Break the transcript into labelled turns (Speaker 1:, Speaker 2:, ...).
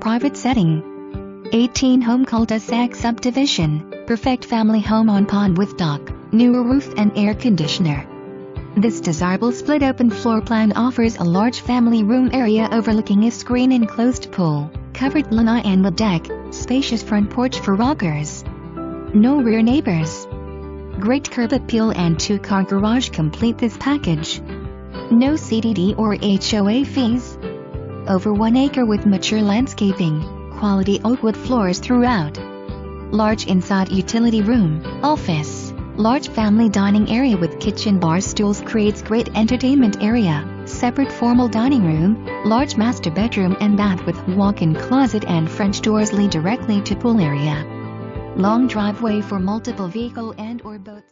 Speaker 1: private setting. 18-home cul-de-sac subdivision, perfect family home on pond with dock, newer roof and air conditioner. This desirable split-open floor plan offers a large family room area overlooking a screen-enclosed pool, covered lanai and wood deck, spacious front porch for rockers. No rear neighbors. Great curb appeal and 2-car garage complete this package. No CDD or HOA fees. Over 1 acre with mature landscaping, quality oak wood floors throughout. Large inside utility room, office, large family dining area with kitchen bar stools creates great entertainment area, separate formal dining room, large master bedroom and bath with walk-in closet and French doors lead directly to pool area. Long driveway for multiple vehicle and/or boats.